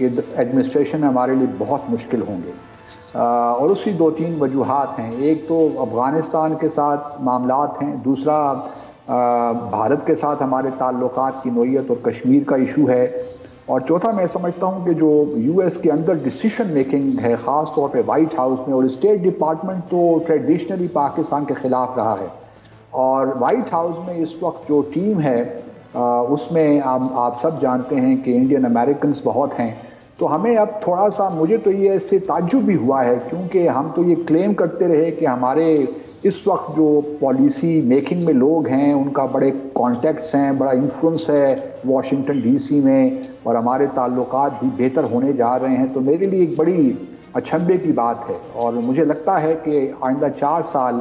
کہ ایڈمنسٹریشن ہمارے لیے بہت مشکل ہوں گے، اور اس کی 2-3 وجوہات ہیں۔ ایک تو افغانستان کے ساتھ معاملات ہیں، دوسرا بھارت کے ساتھ ہمارے تعلقات کی نوعیت اور کشمیر کا ایشو ہے، اور چوتھا میں سمجھتا ہوں کہ جو یو ایس کے اندر ڈیسیشن میکنگ ہے، خاص طور پہ وائٹ ہاؤس میں، اور اسٹیٹ ڈپارٹمنٹ تو ٹریڈیشنلی پاکستان کے خلاف رہا ہے، اور وائٹ ہاؤس میں اس وقت جو ٹیم ہے اس میں آپ سب جانتے ہیں کہ انڈین امریکنز بہت ہیں، تو ہمیں اب تھوڑا سا، مجھے تو یہ اس سے تعجب بھی ہوا ہے، کیونکہ ہم تو یہ کلیم کرتے رہے کہ ہمارے اس وقت جو پالیسی میکنگ میں لوگ ہیں ان کا بڑے کانٹیکٹس ہیں، بڑا انفلوئنس ہے واشنگٹن ڈی سی میں، اور ہمارے تعلقات بھی بہتر ہونے جا رہے ہیں، تو میرے لیے ایک بڑی اچنبے کی بات ہے، اور مجھے لگتا ہے کہ آئندہ 4 سال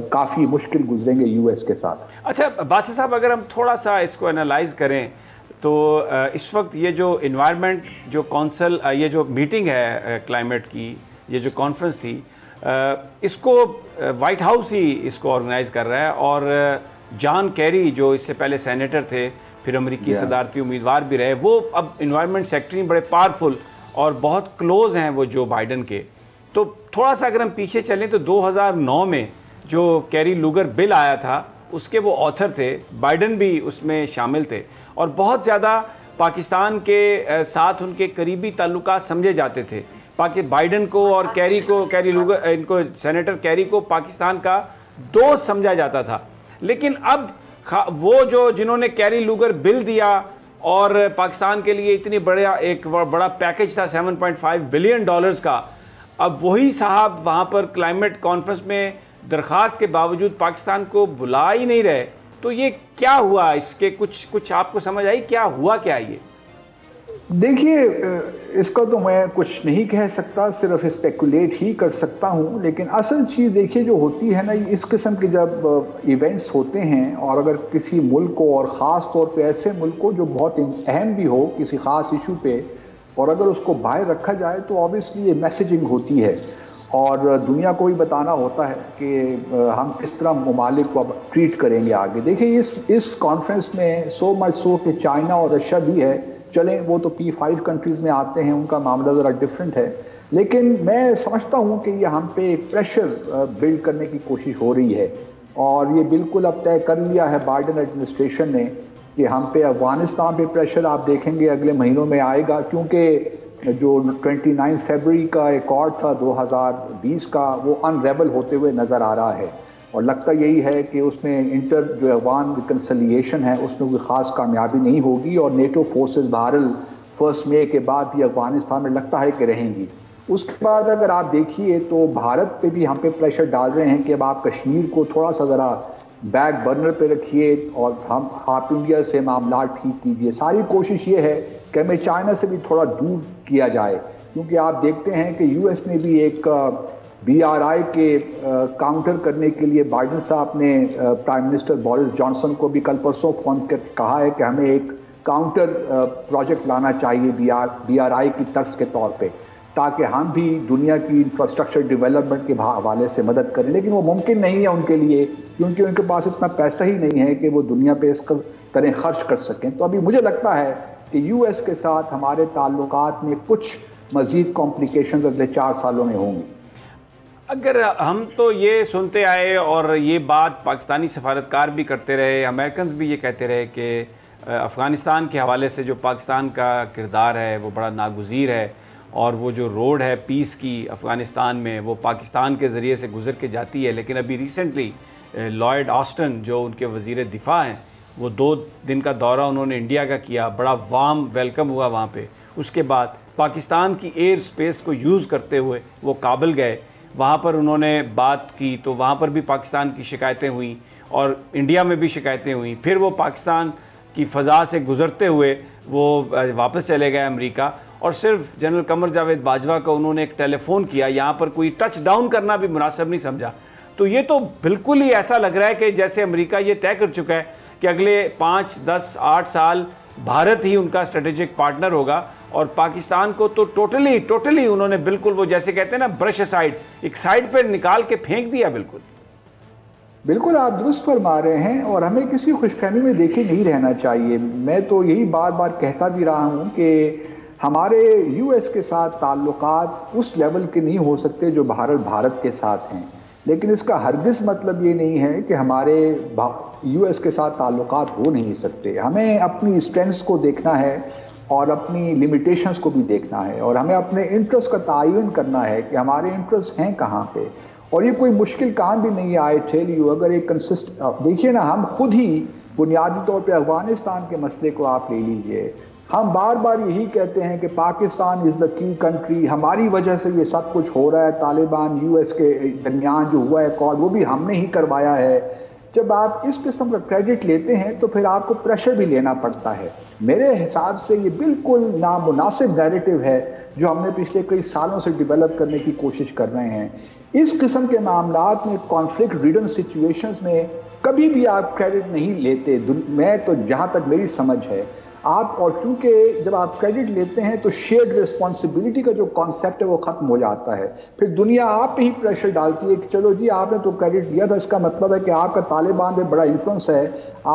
کافی مشکل گزریں گے یو ایس کے ساتھ۔ اچھا باسط صاحب، اگر ہم تھوڑا سا اس کو انالائز کریں تو اس وقت یہ جو انوائرمنٹ جو کونسل، یہ جو میٹنگ ہے کلائمیٹ کی، یہ جو کانفرنس تھی، اس کو وائٹ ہاؤس ہی اس کو آرگنائز کر رہا ہے، اور جان کیری جو اس سے پہلے سینیٹر تھے، پھر امریکی صدارتی امیدوار بھی رہے، وہ اب انوائرمنٹ سیکٹری بڑے پاورفل اور بہت کلوز ہیں وہ جو بائیڈن کے۔ تو تھوڑا سا اگر ہم پیچھے چلیں تو 2009 میں جو کیری لوگر بل آیا تھا اس کے وہ آتھر تھے، بائیڈن بھی اس میں شامل تھے، اور بہت زیادہ پاکستان کے ساتھ ان کے قریبی تعلقات سمجھے جاتے تھے۔ بائیڈن کو اور کیری کو، کیری لوگر، ان کو سینیٹر کیری کو پاکستان کا دوست سمجھا جاتا تھا، لیکن اب وہ جو جنہوں نے کیری لوگر بل دیا اور پاکستان کے لیے اتنی ایک بڑا پیکج تھا $7.5 بلین کا، اب وہی صاحب وہاں پر کلائمیٹ کانفرنس میں درخواست کے باوجود پاکستان کو بلا ہی نہیں رہے، تو یہ کیا ہوا؟ اس کے کچھ آپ کو سمجھ آئی کیا ہوا؟ کیا یہ دیکھیے، اس کا تو میں کچھ نہیں کہہ سکتا، صرف اسپیکولیٹ ہی کر سکتا ہوں، لیکن اصل چیز دیکھیے جو ہوتی ہے نا، اس قسم کے جب ایونٹس ہوتے ہیں، اور اگر کسی ملک کو، اور خاص طور پہ ایسے ملک کو جو بہت اہم بھی ہو کسی خاص ایشو پہ، اور اگر اس کو باہر رکھا جائے تو آبویسلی یہ میسیجنگ ہوتی ہے، اور دنیا کو بھی بتانا ہوتا ہے کہ ہم کس طرح ممالک کو اب ٹریٹ کریں گے آگے۔ دیکھیے اس کانفرنس میں سو مچ سو کہ چائنا اور رشیا بھی ہے، چلیں وہ تو P5 کنٹریز میں آتے ہیں، ان کا معاملہ ذرا ڈیفرنٹ ہے، لیکن میں سمجھتا ہوں کہ یہ ہم پہ ایک پریشر بلڈ کرنے کی کوشش ہو رہی ہے، اور یہ بالکل اب طے کر لیا ہے بائیڈن ایڈمنسٹریشن نے کہ ہم پہ افغانستان پہ پریشر آپ دیکھیں گے اگلے مہینوں میں آئے گا، کیونکہ جو 29 فروری کا ایکارڈ تھا 2020 کا، وہ انریبل ہوتے ہوئے نظر آ رہا ہے، اور لگتا یہی ہے کہ اس میں جو افغان ریکنسلیشن ہے اس میں کوئی خاص کامیابی نہیں ہوگی، اور نیٹو فورسز بہرحال 1 مئی کے بعد بھی افغانستان میں لگتا ہے کہ رہیں گی۔ اس کے بعد اگر آپ دیکھیے تو بھارت پہ بھی ہم پہ پریشر ڈال رہے ہیں کہ اب آپ کشمیر کو تھوڑا سا ذرا بیک برنر پہ رکھیے، اور آپ انڈیا سے معاملات ٹھیک کیجیے۔ ساری کوشش یہ ہے کہ ہمیں چائنا سے بھی تھوڑا دور کیا جائے، کیونکہ آپ دیکھتے ہیں کہ یو ایس نے بھی ایک BRI کے کاؤنٹر کرنے کے لیے بائیڈن صاحب نے پرائم منسٹر بورس جانسن کو بھی کل پرسوں فون کر کہا ہے کہ ہمیں ایک کاؤنٹر پروجیکٹ لانا چاہیے BRI کی طرز کے طور پہ، تاکہ ہم بھی دنیا کی انفراسٹرکچر ڈیولپمنٹ کے حوالے سے مدد کریں، لیکن وہ ممکن نہیں ہے ان کے لیے، کیونکہ ان کے پاس اتنا پیسہ ہی نہیں ہے کہ وہ دنیا پہ اس طرح خرچ کر سکیں۔ تو ابھی مجھے لگتا ہے کہ یو ایس کے ساتھ ہمارے تعلقات میں کچھ مزید کمپلیکیشنز اگلے 4 سالوں میں ہوں گی۔ اگر ہم تو یہ سنتے آئے اور یہ بات پاکستانی سفارتکار بھی کرتے رہے، امریکنز بھی یہ کہتے رہے کہ افغانستان کے حوالے سے جو پاکستان کا کردار ہے وہ بڑا ناگزیر ہے، اور وہ جو روڈ ہے پیس کی افغانستان میں وہ پاکستان کے ذریعے سے گزر کے جاتی ہے، لیکن ابھی ریسنٹلی لائیڈ آسٹن جو ان کے وزیر دفاع ہیں، وہ 2 دن کا دورہ انہوں نے انڈیا کا کیا، بڑا وارم ویلکم ہوا وہاں پہ۔ اس کے بعد پاکستان کی ایئر سپیس کو یوز کرتے ہوئے وہ کابل گئے، وہاں پر انہوں نے بات کی، تو وہاں پر بھی پاکستان کی شکایتیں ہوئیں اور انڈیا میں بھی شکایتیں ہوئیں، پھر وہ پاکستان کی فضا سے گزرتے ہوئے وہ واپس چلے گئے امریکہ، اور صرف جنرل قمر جاوید باجوہ کو انہوں نے ایک ٹیلی فون کیا، یہاں پر کوئی ٹچ ڈاؤن کرنا بھی مناسب نہیں سمجھا۔ تو یہ تو بالکل ہی ایسا لگ رہا ہے کہ جیسے امریکہ یہ طے کر چکا ہے کہ اگلے 5، 10، 8 سال بھارت ہی ان کا اسٹریٹجک پارٹنر ہوگا، اور پاکستان کو تو ٹوٹلی انہوں نے بالکل وہ جیسے کہتے ہیں نا برش اسائڈ، ایک سائڈ پہ نکال کے پھینک دیا۔ بالکل آپ درست فرما رہے ہیں، اور ہمیں کسی خوش فہمی میں دیکھے نہیں رہنا چاہیے۔ میں تو یہی بار بار کہتا بھی رہا ہوں کہ ہمارے US کے ساتھ تعلقات اس لیول کے نہیں ہو سکتے جو بھارت کے ساتھ ہیں، لیکن اس کا ہرگز مطلب یہ نہیں ہے کہ ہمارے US کے ساتھ تعلقات ہو نہیں سکتے۔ ہمیں اپنی اسٹرینتھس کو دیکھنا ہے اور اپنی لمیٹیشنز کو بھی دیکھنا ہے، اور ہمیں اپنے انٹرسٹ کا تعین کرنا ہے کہ ہمارے انٹرسٹ ہیں کہاں پہ، اور یہ کوئی مشکل کام بھی نہیں ہے۔ آئی ٹیل یو، اگر ایک دیکھیے نا، ہم خود ہی بنیادی طور پہ افغانستان کے مسئلے کو آپ لے لیجئے، ہم بار بار یہی کہتے ہیں کہ پاکستان از دا کی کنٹری، ہماری وجہ سے یہ سب کچھ ہو رہا ہے، طالبان US کے درمیان جو ہوا ہے کال وہ بھی ہم نے ہی کروایا ہے۔ جب آپ اس قسم کا کریڈٹ لیتے ہیں تو پھر آپ کو پریشر بھی لینا پڑتا ہے۔ میرے حساب سے یہ بالکل نامناسب نیریٹو ہے جو ہم نے پچھلے کئی سالوں سے ڈیولپ کرنے کی کوشش کر رہے ہیں۔ اس قسم کے معاملات میں، کانفلکٹ ریڈن سچویشنز میں کبھی بھی آپ کریڈٹ نہیں لیتے، میں تو جہاں تک میری سمجھ ہے آپ، اور کیونکہ جب آپ کریڈٹ لیتے ہیں تو شیئرڈ رسپانسبلٹی کا جو کانسیپٹ ہے وہ ختم ہو جاتا ہے، پھر دنیا آپ پہ ہی پریشر ڈالتی ہے کہ چلو جی آپ نے تو کریڈٹ لیا تھا، اس کا مطلب ہے کہ آپ کا طالبان پہ بڑا انفلوئنس ہے،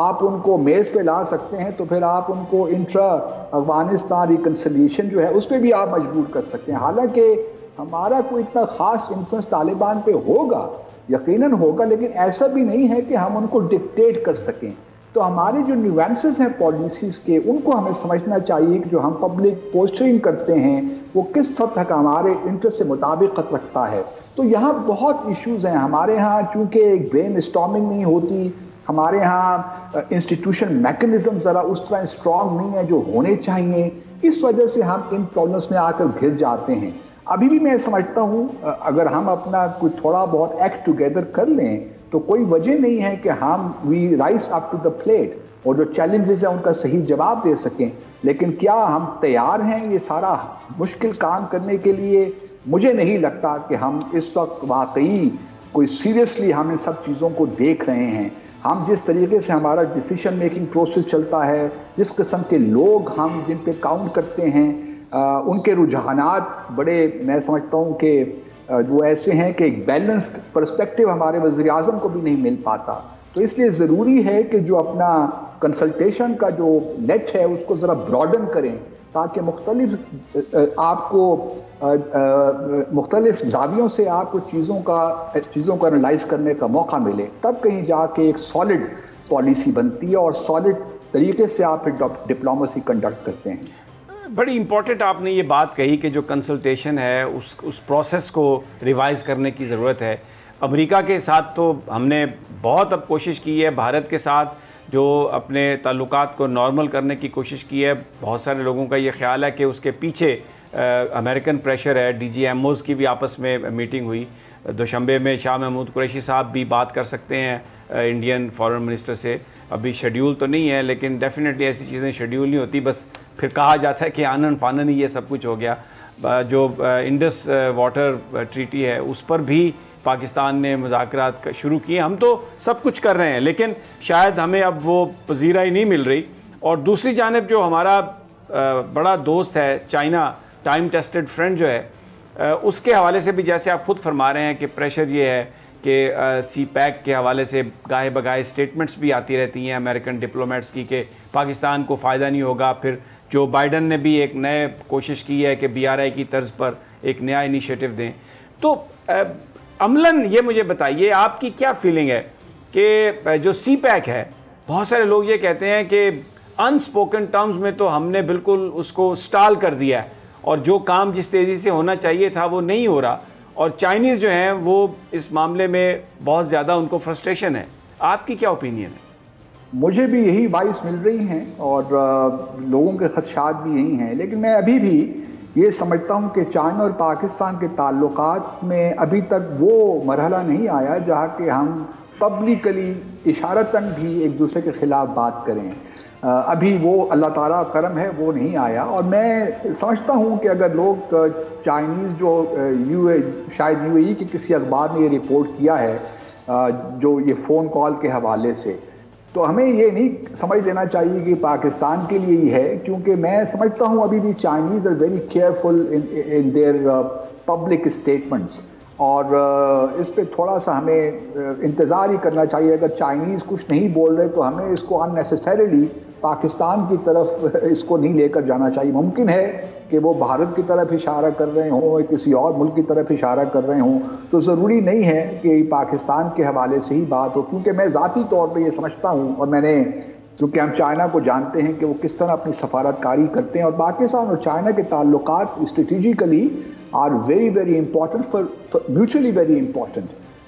آپ ان کو میز پہ لا سکتے ہیں، تو پھر آپ ان کو انٹرا افغانستان ریکنسیلیشن جو ہے اس پہ بھی آپ مجبور کر سکتے ہیں۔ حالانکہ ہمارا کوئی اتنا خاص انفلوئنس طالبان پہ ہوگا، یقیناً ہوگا، لیکن ایسا بھی نہیں ہے کہ ہم ان کو ڈکٹیٹ کر سکیں۔ تو ہمارے جو نیوانسز ہیں پالیسیز کے، ان کو ہمیں سمجھنا چاہیے کہ جو ہم پبلک پوسٹرنگ کرتے ہیں وہ کس حد تک ہمارے انٹرسٹ سے مطابقت رکھتا ہے۔ تو یہاں بہت ایشوز ہیں ہمارے ہاں، چونکہ ایک برین اسٹارمنگ نہیں ہوتی، ہمارے ہاں انسٹیٹیوشن میکنزم ذرا اس طرح اسٹرانگ نہیں ہے جو ہونے چاہیے، اس وجہ سے ہم ان پرابلمس میں آ کر گھر جاتے ہیں۔ ابھی بھی میں سمجھتا ہوں اگر ہم اپنا کوئی تھوڑا بہت ایکٹ ٹوگیدر کر لیں تو کوئی وجہ نہیں ہے کہ ہم we rise up to the plate اور جو چیلنجز ہیں ان کا صحیح جواب دے سکیں، لیکن کیا ہم تیار ہیں یہ سارا مشکل کام کرنے کے لیے؟ مجھے نہیں لگتا کہ ہم اس وقت واقعی کوئی سیریسلی ہم ان سب چیزوں کو دیکھ رہے ہیں۔ ہم جس طریقے سے ہمارا ڈیسیشن میکنگ پروسیس چلتا ہے، جس قسم کے لوگ ہم جن پہ کاؤنٹ کرتے ہیں، ان کے رجحانات بڑے، میں سمجھتا ہوں کہ وہ ایسے ہیں کہ ایک بیلنسڈ پرسپیکٹیو ہمارے وزیر اعظم کو بھی نہیں مل پاتا۔ تو اس لیے ضروری ہے کہ جو اپنا کنسلٹیشن کا جو نیٹ ہے اس کو ذرا براڈن کریں، تاکہ آپ کو مختلف زاویوں سے آپ کو چیزوں کو انالائز کرنے کا موقع ملے، تب کہیں جا کے ایک سالڈ پالیسی بنتی ہے اور سالڈ طریقے سے آپ پھر ڈپلومیسی کنڈکٹ کرتے ہیں۔ بڑی امپورٹنٹ آپ نے یہ بات کہی کہ جو کنسلٹیشن ہے اس پروسیس کو ریوائز کرنے کی ضرورت ہے۔ امریکہ کے ساتھ تو ہم نے بہت اب کوشش کی ہے، بھارت کے ساتھ جو اپنے تعلقات کو نارمل کرنے کی کوشش کی ہے، بہت سارے لوگوں کا یہ خیال ہے کہ اس کے پیچھے امریکن پریشر ہے۔ DG-MOs کی بھی آپس میں میٹنگ ہوئی دوشنبے میں، شاہ محمود قریشی صاحب بھی بات کر سکتے ہیں انڈین فارن منسٹر سے، ابھی شیڈیول تو نہیں ہے لیکن ڈیفینیٹلی ایسی چیزیں شیڈیول نہیں ہوتی، بس پھر کہا جاتا ہے کہ آنن فانن ہی یہ سب کچھ ہو گیا۔ جو انڈس واٹر ٹریٹی ہے اس پر بھی پاکستان نے مذاکرات شروع کیے، ہم تو سب کچھ کر رہے ہیں لیکن شاید ہمیں اب وہ پذیرائی نہیں مل رہی۔ اور دوسری جانب جو ہمارا بڑا دوست ہے چائنا، ٹائم ٹیسٹڈ فرینڈ جو ہے، اس کے حوالے سے بھی جیسے آپ خود فرما رہے ہیں کہ پریشر یہ ہے کہ سی پیک کے حوالے سے گاہے بگاہے سٹیٹمنٹس بھی آتی رہتی ہیں امریکن ڈپلومیٹس کی کہ پاکستان کو فائدہ نہیں ہوگا۔ پھر جو بائیڈن نے بھی ایک نئے کوشش کی ہے کہ BRI کی طرز پر ایک نیا انیشیٹو دیں۔ تو عملاً یہ مجھے بتائیے آپ کی کیا فیلنگ ہے کہ جو سی پیک ہے، بہت سارے لوگ یہ کہتے ہیں کہ انسپوکن ٹرمز میں تو ہم نے بالکل اس کو سٹال کر دیا ہے اور جو کام جس تیزی سے ہونا چاہیے تھا وہ نہیں ہو رہا، اور چائنیز جو ہیں وہ اس معاملے میں بہت زیادہ ان کو فرسٹریشن ہے۔ آپ کی کیا اوپینین ہے؟ مجھے بھی یہی وائس مل رہی ہیں اور لوگوں کے خدشات بھی یہی ہیں، لیکن میں ابھی بھی یہ سمجھتا ہوں کہ چائنا اور پاکستان کے تعلقات میں ابھی تک وہ مرحلہ نہیں آیا جہاں کہ ہم پبلکلی اشارتاً بھی ایک دوسرے کے خلاف بات کریں۔ ابھی وہ اللہ تعالیٰ کرم ہے وہ نہیں آیا، اور میں سمجھتا ہوں کہ اگر لوگ چائنیز جو شاید UAE کے کسی اخبار نے یہ رپورٹ کیا ہے جو یہ فون کال کے حوالے سے، تو ہمیں یہ نہیں سمجھ لینا چاہیے کہ پاکستان کے لیے ہی ہے، کیونکہ میں سمجھتا ہوں ابھی بھی Chinese are very careful in their public statements, اور اس پہ تھوڑا سا ہمیں انتظار ہی کرنا چاہیے۔ اگر چائنیز کچھ نہیں بول رہے تو ہمیں اس کو ان نیسیسریلی پاکستان کی طرف اس کو نہیں لے کر جانا چاہیے. ممکن ہے کہ وہ بھارت کی طرف اشارہ کر رہے ہوں, کسی اور ملک کی طرف اشارہ کر رہے ہوں, تو ضروری نہیں ہے کہ پاکستان کے حوالے سے ہی بات ہو, کیونکہ میں ذاتی طور پہ یہ سمجھتا ہوں, اور میں نے کیونکہ ہم چائنا کو جانتے ہیں کہ وہ کس طرح اپنی سفارتکاری کرتے ہیں, اور پاکستان اور چائنا کے تعلقات strategically are very very important for mutually very important.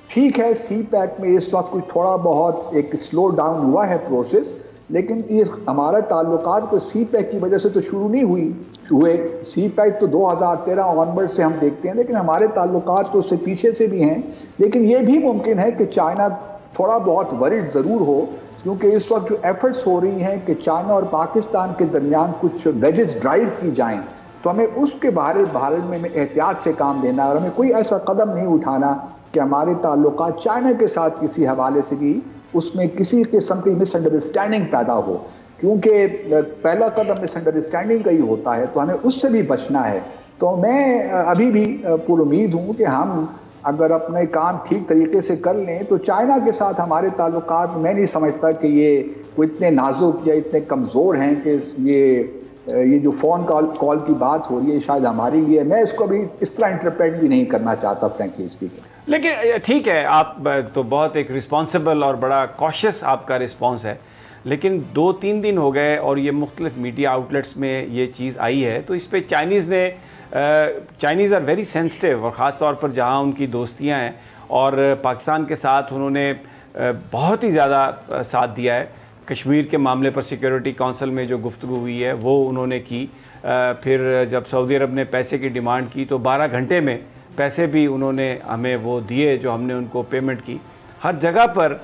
ٹھیک ہے, سی پیک میں اس وقت کچھ تھوڑا بہت ایک سلو ڈاؤن ہوا ہے پروسیس, لیکن یہ ہمارا تعلقات کو سی پیک کی وجہ سے تو شروع نہیں ہوئے. سی پیک تو 2013 آنورڈ سے ہم دیکھتے ہیں, لیکن ہمارے تعلقات تو اس سے پیچھے سے بھی ہیں. لیکن یہ بھی ممکن ہے کہ چائنا تھوڑا بہت ورڈ ضرور ہو, کیونکہ اس وقت جو ایفرٹس ہو رہی ہیں کہ چائنا اور پاکستان کے درمیان کچھ ویجز ڈرائیو کی جائیں, تو ہمیں اس کے بارے میں احتیاط سے کام لینا ہے, اور ہمیں کوئی ایسا قدم نہیں اٹھانا کہ ہمارے تعلقات چائنا کے ساتھ کسی حوالے سے بھی اس میں کسی قسم کی مس انڈرسٹینڈنگ پیدا ہو, کیونکہ پہلا قدم مس انڈرسٹینڈنگ کا ہی ہوتا ہے, تو ہمیں اس سے بھی بچنا ہے. تو میں ابھی بھی پر امید ہوں کہ ہم اگر اپنے کام ٹھیک طریقے سے کر لیں تو چائنا کے ساتھ ہمارے تعلقات, میں نہیں سمجھتا کہ یہ کوئی اتنے نازک یا اتنے کمزور ہیں کہ یہ جو فون کال کی بات ہو رہی ہے شاید ہمارے لیے, میں اس کو ابھی اس طرح انٹرپریٹ بھی نہیں کرنا چاہتا فرینکلی اسپیکنگ. لیکن ٹھیک ہے, آپ تو بہت ایک رسپانسبل اور بڑا کوشش آپ کا رسپانس ہے, لیکن 2-3 دن ہو گئے اور یہ مختلف میڈیا آؤٹلیٹس میں یہ چیز آئی ہے, تو اس پہ چائنیز آر ویری سینسٹیو, اور خاص طور پر جہاں ان کی دوستیاں ہیں اور پاکستان کے ساتھ انہوں نے بہت ہی زیادہ ساتھ دیا ہے. کشمیر کے معاملے پر سیکیورٹی کونسل میں جو گفتگو ہوئی ہے وہ انہوں نے کی, پھر جب سعودی عرب نے پیسے کی ڈیمانڈ کی تو 12 گھنٹے میں پیسے بھی انہوں نے ہمیں وہ دیے جو ہم نے ان کو پیمنٹ کی. ہر جگہ پر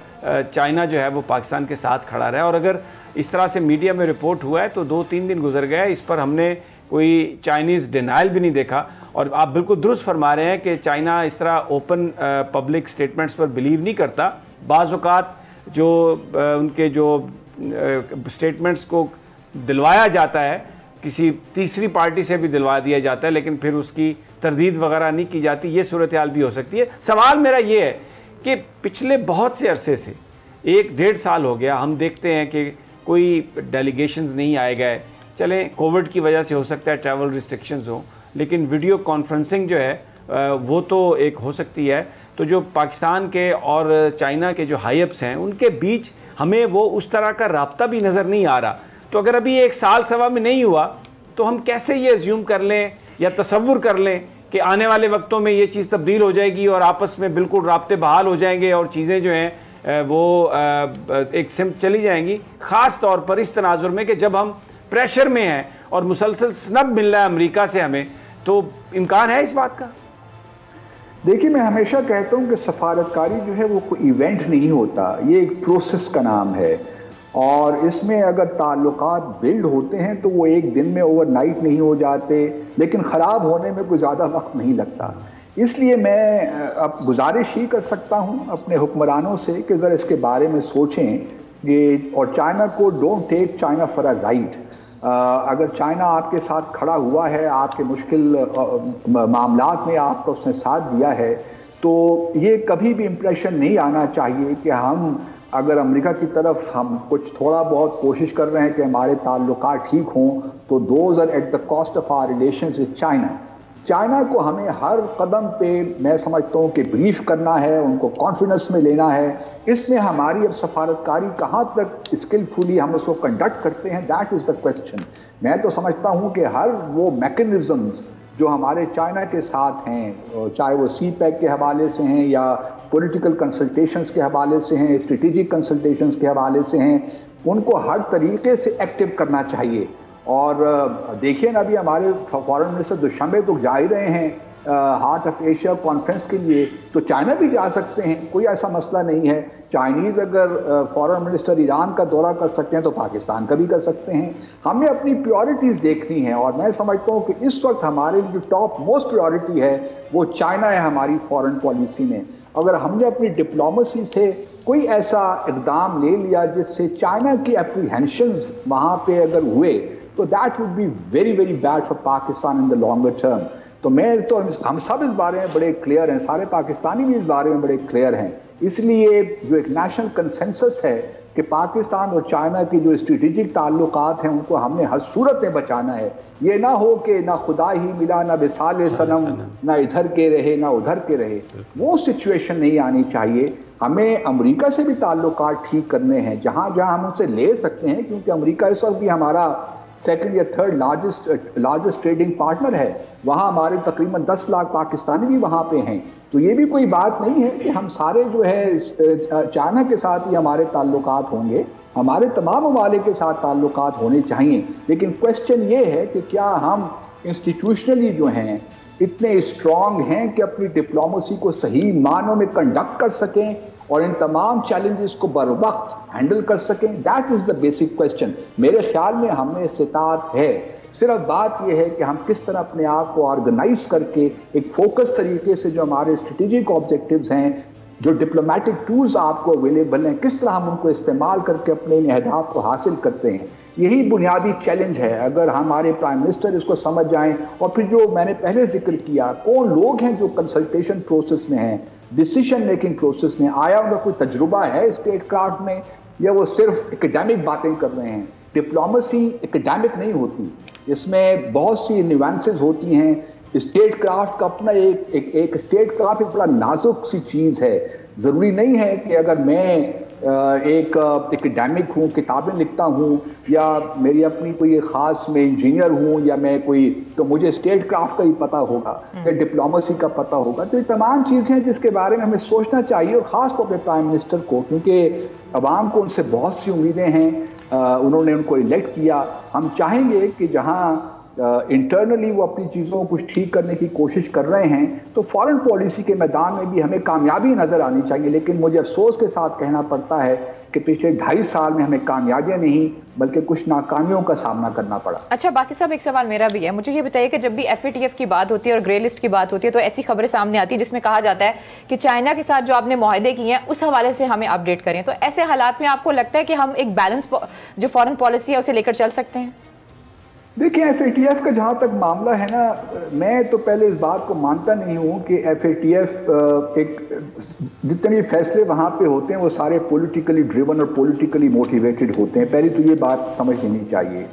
چائنا جو ہے وہ پاکستان کے ساتھ کھڑا رہا ہے, اور اگر اس طرح سے میڈیا میں رپورٹ ہوا ہے تو 2-3 دن گزر گئے, اس پر ہم نے کوئی چائنیز ڈینائل بھی نہیں دیکھا. اور آپ بالکل درست فرما رہے ہیں کہ چائنا اس طرح اوپن پبلک سٹیٹمنٹس پر بلیو نہیں کرتا. بعض اوقات جو ان کے جو سٹیٹمنٹس کو دلوایا جاتا ہے, کسی تیسری پارٹی سے بھی دلوا دیا جاتا ہے, لیکن پھر اس کی تردید وغیرہ نہیں کی جاتی, یہ صورتحال بھی ہو سکتی ہے. سوال میرا یہ ہے کہ پچھلے بہت سے عرصے سے 1-1.5 سال ہو گیا, ہم دیکھتے ہیں کہ کوئی ڈیلیگیشنز نہیں آئے گئے. چلیں کووڈ کی وجہ سے ہو سکتا ہے ٹریول ریسٹرکشنز ہوں, لیکن ویڈیو کانفرنسنگ جو ہے وہ تو ایک ہو سکتی ہے. تو جو پاکستان کے اور چائنا کے جو ہائی اپس ہیں ان کے بیچ ہمیں وہ اس طرح کا رابطہ بھی نظر نہیں آ رہا. تو اگر ابھی 1 سال سوا میں نہیں ہوا تو ہم کیسے یہ ایزیوم کر لیں یا تصور کر لیں کہ آنے والے وقتوں میں یہ چیز تبدیل ہو جائے گی اور آپس میں بالکل رابطے بحال ہو جائیں گے اور چیزیں جو ہیں وہ ایک سمت چلی جائیں گی, خاص طور پر اس تناظر میں کہ جب ہم پریشر میں ہیں اور مسلسل سنب مل رہا ہے امریکہ سے ہمیں, تو امکان ہے اس بات کا؟ دیکھیے, میں ہمیشہ کہتا ہوں کہ سفارتکاری جو ہے وہ کوئی ایونٹ نہیں ہوتا, یہ ایک پروسیس کا نام ہے, اور اس میں اگر تعلقات بلڈ ہوتے ہیں تو وہ ایک دن میں اوور نائٹ نہیں ہو جاتے, لیکن خراب ہونے میں کوئی زیادہ وقت نہیں لگتا. اس لیے میں اب گزارش ہی کر سکتا ہوں اپنے حکمرانوں سے کہ ذرا اس کے بارے میں سوچیں, اور چائنا کو don't take China for a right. اگر چائنا آپ کے ساتھ کھڑا ہوا ہے, آپ کے مشکل معاملات میں آپ کو اس نے ساتھ دیا ہے, تو یہ کبھی بھی امپریشن نہیں آنا چاہیے کہ ہم اگر امریکہ کی طرف ہم کچھ تھوڑا بہت کوشش کر رہے ہیں کہ ہمارے تعلقات ٹھیک ہوں, تو those are at the cost of our relations with China. China کو ہمیں ہر قدم پہ میں سمجھتا ہوں کہ بریف کرنا ہے, ان کو کانفیڈنس میں لینا ہے. اس میں ہماری اب سفارتکاری کہاں تک اسکلفلی ہم اس کو کنڈکٹ کرتے ہیں, دیٹ از دا کویسچن. میں تو سمجھتا ہوں کہ ہر وہ میکنزمز جو ہمارے چائنا کے ساتھ ہیں, چاہے وہ سی پیک کے حوالے سے ہیں یا پولیٹیکل کنسلٹیشنز کے حوالے سے ہیں, اسٹریٹجک کنسلٹیشنز کے حوالے سے ہیں, ان کو ہر طریقے سے ایکٹیو کرنا چاہیے. اور دیکھیں نا, ابھی ہمارے فارن منسٹر دوشنبے تو جا ہی رہے ہیں ہارٹ آف ایشیا کانفرنس کے لیے, تو چائنا بھی جا سکتے ہیں, کوئی ایسا مسئلہ نہیں ہے. چائنیز اگر فارن منسٹر ایران کا دورہ کر سکتے ہیں تو پاکستان کا بھی کر سکتے ہیں. ہمیں اپنی پریورٹیز دیکھنی ہیں, اور میں سمجھتا ہوں کہ اس وقت ہمارے جو ٹاپ موسٹ پریورٹی ہے وہ چائنا ہے ہماری فارن پالیسی میں. اگر ہم نے اپنی ڈپلومسی سے کوئی ایسا اقدام لے لیا جس سے چائنا کی اپریہینشنز وہاں پہ اگر ہوئے, تو that would be very very bad for Pakistan in the longer term. تو ہم سب اس بارے میں بڑے کلیئر ہیں, سارے پاکستانی بھی اس بارے میں بڑے کلیئر ہیں. اس لیے جو ایک نیشنل کنسنسس ہے کہ پاکستان اور چائنا کے جو اسٹریٹجک تعلقات ہیں ان کو ہم نے ہر صورت میں بچانا ہے. یہ نہ ہو کہ نہ خدا ہی ملا نہ وصال صنم, نہ ادھر کے رہے نہ ادھر کے رہے. وہ سچویشن نہیں آنی چاہیے. ہمیں امریکہ سے بھی تعلقات ٹھیک کرنے ہیں جہاں جہاں ہم ان سے لے سکتے ہیں, کیونکہ امریکہ اس وقت بھی ہمارا سیکنڈ یا تھرڈ لارجسٹ ٹریڈنگ پارٹنر ہے. وہاں ہمارے تقریباً 10 لاکھ پاکستانی بھی وہاں پہ ہیں. تو یہ بھی کوئی بات نہیں ہے کہ ہم سارے جو ہے چائنا کے ساتھ ہی ہمارے تعلقات ہوں گے. ہمارے تمام ممالک کے ساتھ تعلقات ہونے چاہیے. لیکن کوشچن یہ ہے کہ کیا ہم انسٹیٹیوشنلی جو ہیں اتنے اسٹرانگ ہیں کہ اپنی ڈپلومیسی کو صحیح معنوں میں کنڈکٹ کر سکیں اور ان تمام چیلنجز کو بر وقت ہینڈل کر سکیں. That is the basic question. میرے خیال میں ہم میں استطاعت ہے. صرف بات یہ ہے کہ ہم کس طرح اپنے آپ کو آرگنائز کر کے ایک فوکس طریقے سے جو ہمارے اسٹریٹجک آبجیکٹیوز ہیں, جو ڈپلومیٹک ٹولز آپ کو اویلیبل ہیں, کس طرح ہم ان کو استعمال کر کے اپنے ان اہداف کو حاصل کرتے ہیں. یہی بنیادی چیلنج ہے. اگر ہمارے پرائم منسٹر اس کو سمجھ جائیں, اور پھر جو میں نے پہلے ذکر کیا, کون لوگ ہیں جو کنسلٹیشن پروسیس میں ہیں, ڈیسیشن میکنگ پروسیس میں, آیا ان کا کوئی تجربہ ہے اسٹیٹ کرافٹ میں, یا وہ صرف اکیڈیمک باتیں کر رہے ہیں. ڈپلومیسی اکیڈیمک نہیں ہوتی, اس میں بہت سی نیوانسز ہوتی ہیں. اسٹیٹ کرافٹ کا اپنا ایک اسٹیٹ کرافٹ ایک بڑا نازک سی چیز ہے. ضروری نہیں ہے کہ اگر میں ایک اکیڈیمک ہوں, کتابیں لکھتا ہوں, یا میری اپنی کوئی خاص میں انجینئر ہوں, یا میں کوئی, تو مجھے اسٹیٹ کرافٹ کا ہی پتہ ہوگا یا ڈپلومیسی کا پتہ ہوگا. تو یہ تمام چیزیں جس کے بارے میں ہمیں سوچنا چاہیے, اور خاص طور پہ پرائم منسٹر کو, کیونکہ عوام کو ان سے بہت سی امیدیں ہیں. انہوں نے ان کو الیکٹ کیا. ہم چاہیں گے کہ جہاں انٹرنلی وہ اپنی چیزوں کو کچھ ٹھیک کرنے کی کوشش کر رہے ہیں, تو فارن پالیسی کے میدان میں بھی ہمیں کامیابی نظر آنی چاہیے. لیکن مجھے افسوس کے ساتھ کہنا پڑتا ہے کہ پچھلے 2.5 سال میں ہمیں کامیابیاں نہیں بلکہ کچھ ناکامیوں کا سامنا کرنا پڑا. اچھا باسی صاحب, ایک سوال میرا بھی ہے. مجھے یہ بتائیے کہ جب بھی FATF کی بات ہوتی ہے اور گرے لسٹ کی بات ہوتی ہے, تو ایسی خبریں سامنے آتی ہیں جس میں کہا جاتا ہے کہ چائنا کے ساتھ جو آپ نے معاہدے کیے ہیں اس حوالے سے ہمیں اپڈیٹ کریں. تو ایسے حالات میں آپ کو لگتا ہے کہ ہم ایک بیلنس جو فارن پالیسی ہے اسے لے کر چل سکتے ہیں؟ دیکھیں, FATF کا جہاں تک معاملہ ہے نا, میں تو پہلے اس بات کو مانتا نہیں ہوں کہ FATF ایک جتنے بھی فیصلے وہاں پہ ہوتے ہیں وہ سارے پولیٹیکلی ڈریون اور پولیٹیکلی موٹیویٹڈ ہوتے ہیں. پہلی تو یہ بات سمجھ لینی چاہیے.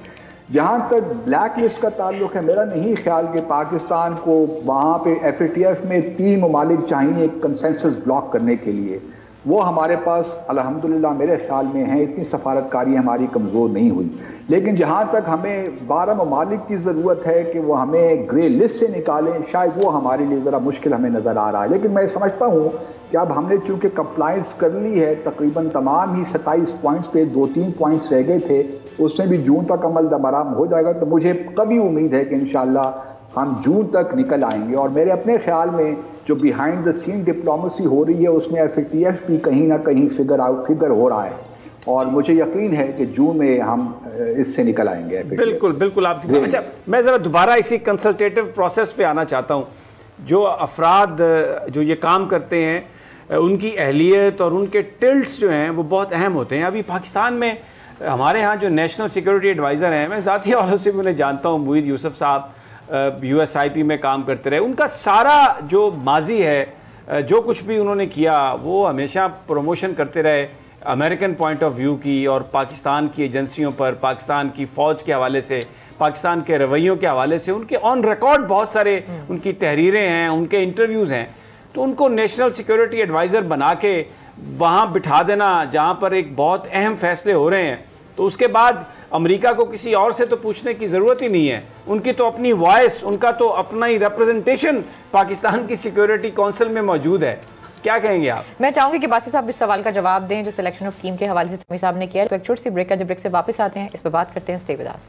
جہاں تک بلیک لسٹ کا تعلق ہے, میرا نہیں خیال کہ پاکستان کو وہاں پہ FATF میں 3 ممالک چاہیے ایک کنسنسس بلاک کرنے کے لیے. وہ ہمارے پاس الحمدللہ میرے خیال میں ہیں. اتنی سفارتکاری ہماری کمزور نہیں ہوئی. لیکن جہاں تک ہمیں 12 ممالک کی ضرورت ہے کہ وہ ہمیں گرے لسٹ سے نکالیں, شاید وہ ہمارے لیے ذرا مشکل ہمیں نظر آ رہا ہے. لیکن میں سمجھتا ہوں کہ اب ہم نے چونکہ کمپلائنس کر لی ہے, تقریباً تمام ہی 27 پوائنٹس پہ 2-3 پوائنٹس رہ گئے تھے, اس میں بھی جون تک عمل درآمد ہو جائے گا. تو مجھے کبھی امید ہے کہ انشاءاللہ ہم جون تک نکل آئیں گے. اور میرے اپنے خیال میں جو بیہائنڈ دا سین ڈپلومیسی ہو رہی ہے اس میں FATF بھی کہیں نہ کہیں فگر ہو رہا ہے, اور مجھے یقین ہے کہ جون میں ہم اس سے نکل آئیں گے. بالکل بالکل آپ کی. اچھا, میں ذرا دوبارہ اسی کنسلٹیٹو پروسیس پہ آنا چاہتا ہوں. جو افراد جو یہ کام کرتے ہیں ان کی اہلیت اور ان کے ٹلٹس جو ہیں وہ بہت اہم ہوتے ہیں. ابھی پاکستان میں ہمارے ہاں جو نیشنل سیکورٹی ایڈوائزر ہیں, میں ذاتی حوالے سے بھی انہیں جانتا ہوں, موید یوسف صاحب USIP میں کام کرتے رہے. ان کا سارا جو ماضی ہے, جو کچھ بھی انہوں نے کیا, وہ ہمیشہ پروموشن کرتے رہے امریکن پوائنٹ آف ویو کی, اور پاکستان کی ایجنسیوں پر, پاکستان کی فوج کے حوالے سے, پاکستان کے رویوں کے حوالے سے. ان کے آن ریکارڈ بہت سارے ان کی تحریریں ہیں, ان کے انٹرویوز ہیں. تو ان کو نیشنل سیکورٹی ایڈوائزر بنا کے وہاں بٹھا دینا جہاں پر ایک بہت اہم فیصلے ہو رہے ہیں, تو اس کے بعد امریکہ کو کسی اور سے تو پوچھنے کی ضرورت ہی نہیں ہے. ان کی تو اپنی وائس, ان کا تو اپنا ہی ریپرزنٹیشن پاکستان کی سیکورٹی کونسل میں موجود ہے. کیا کہیں گے آپ؟ میں چاہوں گی کہ باسی صاحب اس سوال کا جواب دیں جو سلیکشن آف ٹیم کے حوالے سے سمیع صاحب نے کیا ہے. تو ایک چھوٹی سی بریک کا, جب بریک سے واپس آتے ہیں اس پہ بات کرتے ہیں. Stay with us.